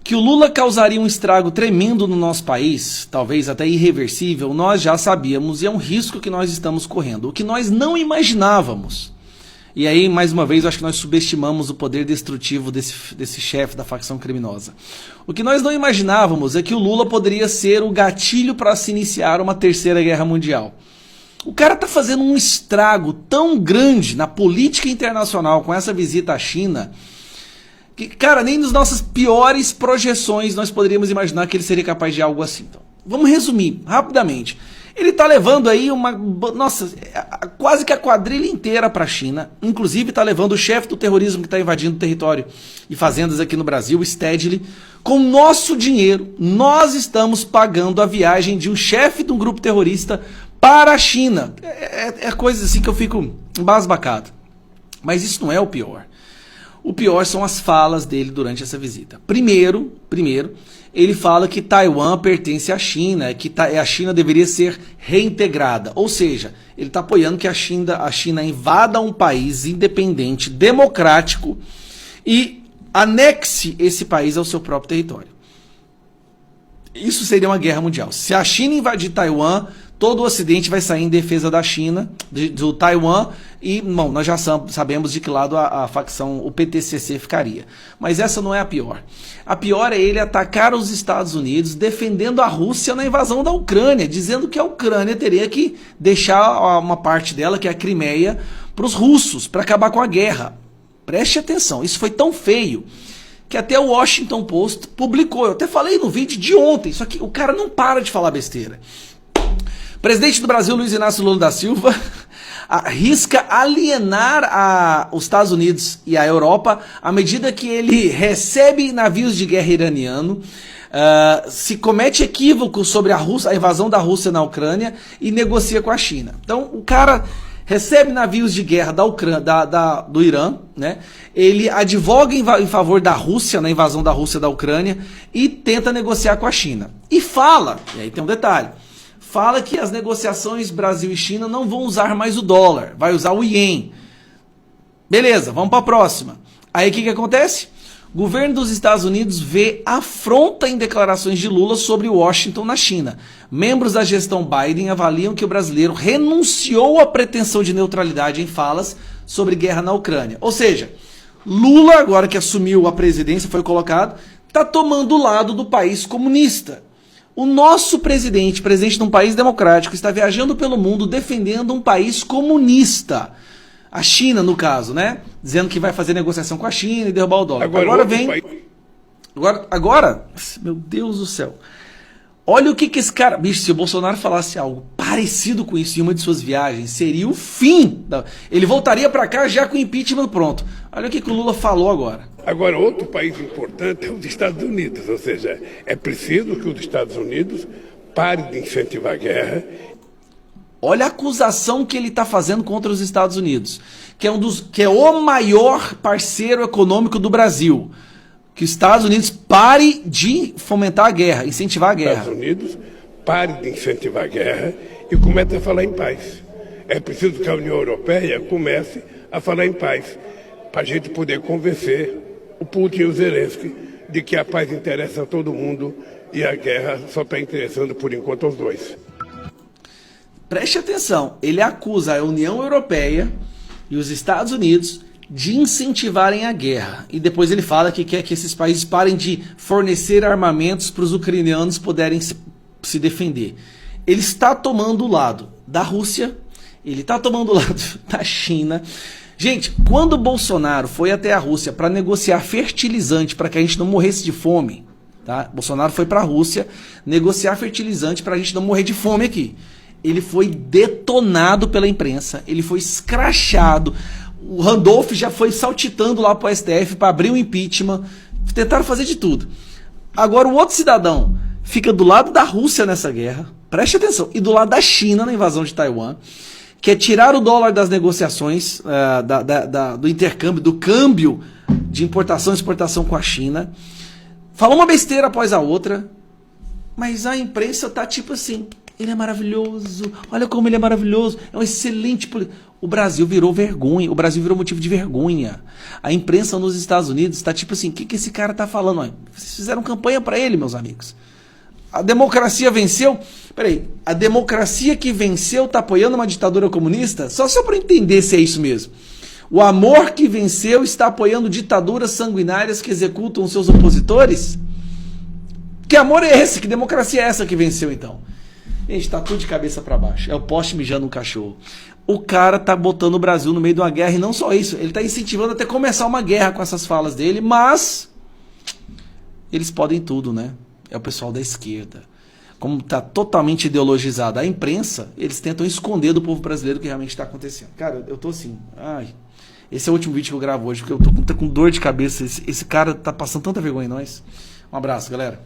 Que o Lula causaria um estrago tremendo no nosso país, talvez até irreversível, nós já sabíamos e é um risco que nós estamos correndo. O que nós não imaginávamos, e aí mais uma vez eu acho que nós subestimamos o poder destrutivo desse chefe da facção criminosa. O que nós não imaginávamos é que o Lula poderia ser o gatilho para se iniciar uma terceira guerra mundial. O cara está fazendo um estrago tão grande na política internacional com essa visita à China, que, cara, nem nas nossas piores projeções nós poderíamos imaginar que ele seria capaz de algo assim. Então, vamos resumir rapidamente. Ele está levando aí quase que a quadrilha inteira para a China, inclusive está levando o chefe do terrorismo que está invadindo o território e fazendas aqui no Brasil, o Stedley, com nosso dinheiro. Nós estamos pagando a viagem de um chefe de um grupo terrorista para a China. É coisa assim que eu fico embasbacado. Mas isso não é o pior. O pior são as falas dele durante essa visita. Primeiro, ele fala que Taiwan pertence à China, que a China deveria ser reintegrada. Ou seja, ele está apoiando que a China invada um país independente, democrático, e anexe esse país ao seu próprio território. Isso seria uma guerra mundial. Se a China invadir Taiwan, todo o Ocidente vai sair em defesa da China, do Taiwan, e, bom, nós já sabemos de que lado a facção, o PTCC, ficaria. Mas essa não é a pior. A pior é ele atacar os Estados Unidos defendendo a Rússia na invasão da Ucrânia, dizendo que a Ucrânia teria que deixar uma parte dela, que é a Crimeia, para os russos, para acabar com a guerra. Preste atenção, isso foi tão feio que até o Washington Post publicou. Eu até falei no vídeo de ontem, só que o cara não para de falar besteira. Presidente do Brasil, Luiz Inácio Lula da Silva, arrisca alienar os Estados Unidos e a Europa à medida que ele recebe navios de guerra iraniano, se comete equívocos sobre a invasão da Rússia na Ucrânia e negocia com a China. Então o cara recebe navios de guerra do Irã, né? Ele advoga em favor da Rússia, na invasão da Rússia da Ucrânia, e tenta negociar com a China. E fala, e aí tem um detalhe, fala que as negociações Brasil e China não vão usar mais o dólar, vai usar o iene. Beleza, vamos para a próxima. Aí o que acontece? O governo dos Estados Unidos vê afronta em declarações de Lula sobre Washington na China. Membros da gestão Biden avaliam que o brasileiro renunciou à pretensão de neutralidade em falas sobre guerra na Ucrânia. Ou seja, Lula, agora que assumiu a presidência, foi colocado, está tomando o lado do país comunista. O nosso presidente de um país democrático, está viajando pelo mundo defendendo um país comunista. A China, no caso, né? Dizendo que vai fazer negociação com a China e derrubar o dólar. Agora, meu Deus do céu. Olha o que esse cara... Bicho, se o Bolsonaro falasse algo parecido com isso em uma de suas viagens, seria o fim. Ele voltaria para cá já com o impeachment pronto. Olha o que o Lula falou agora. Agora, outro país importante é os Estados Unidos. Ou seja, é preciso que os Estados Unidos pare de incentivar a guerra. Olha a acusação que ele está fazendo contra os Estados Unidos, que é o maior parceiro econômico do Brasil. Que os Estados Unidos pare de fomentar a guerra, incentivar a guerra. Os Estados Unidos pare de incentivar a guerra e comece a falar em paz. É preciso que a União Europeia comece a falar em paz, para a gente poder convencer o Putin e o Zelensky de que a paz interessa a todo mundo e a guerra só está interessando por enquanto aos dois. Preste atenção, ele acusa a União Europeia e os Estados Unidos de incentivarem a guerra. E depois ele fala que quer que esses países parem de fornecer armamentos para os ucranianos poderem se defender. Ele está tomando o lado da Rússia, ele está tomando o lado da China. Gente, quando o Bolsonaro foi até a Rússia para negociar fertilizante para que a gente não morresse de fome, tá? Bolsonaro foi para a Rússia negociar fertilizante para a gente não morrer de fome aqui. Ele foi detonado pela imprensa, ele foi escrachado, o Randolph já foi saltitando lá para o STF para abrir um impeachment, tentaram fazer de tudo. Agora o outro cidadão fica do lado da Rússia nessa guerra, preste atenção, e do lado da China na invasão de Taiwan, quer tirar o dólar das negociações, do intercâmbio, do câmbio de importação e exportação com a China, fala uma besteira após a outra, mas a imprensa tá tipo assim... Ele é maravilhoso, olha como ele é maravilhoso, é um excelente político. O Brasil virou vergonha, o Brasil virou motivo de vergonha. A imprensa nos Estados Unidos está tipo assim, o que esse cara está falando? Vocês fizeram campanha para ele, meus amigos. A democracia venceu? Peraí, a democracia que venceu está apoiando uma ditadura comunista? Só para entender se é isso mesmo. O amor que venceu está apoiando ditaduras sanguinárias que executam seus opositores? Que amor é esse? Que democracia é essa que venceu então? Gente, tá tudo de cabeça para baixo. É o poste mijando um cachorro. O cara tá botando o Brasil no meio de uma guerra e não só isso. Ele tá incentivando até começar uma guerra com essas falas dele, mas eles podem tudo, né? É o pessoal da esquerda. Como tá totalmente ideologizada a imprensa, eles tentam esconder do povo brasileiro o que realmente está acontecendo. Cara, eu tô assim, esse é o último vídeo que eu gravo hoje, porque eu tô com dor de cabeça. Esse cara tá passando tanta vergonha em nós. Um abraço, galera.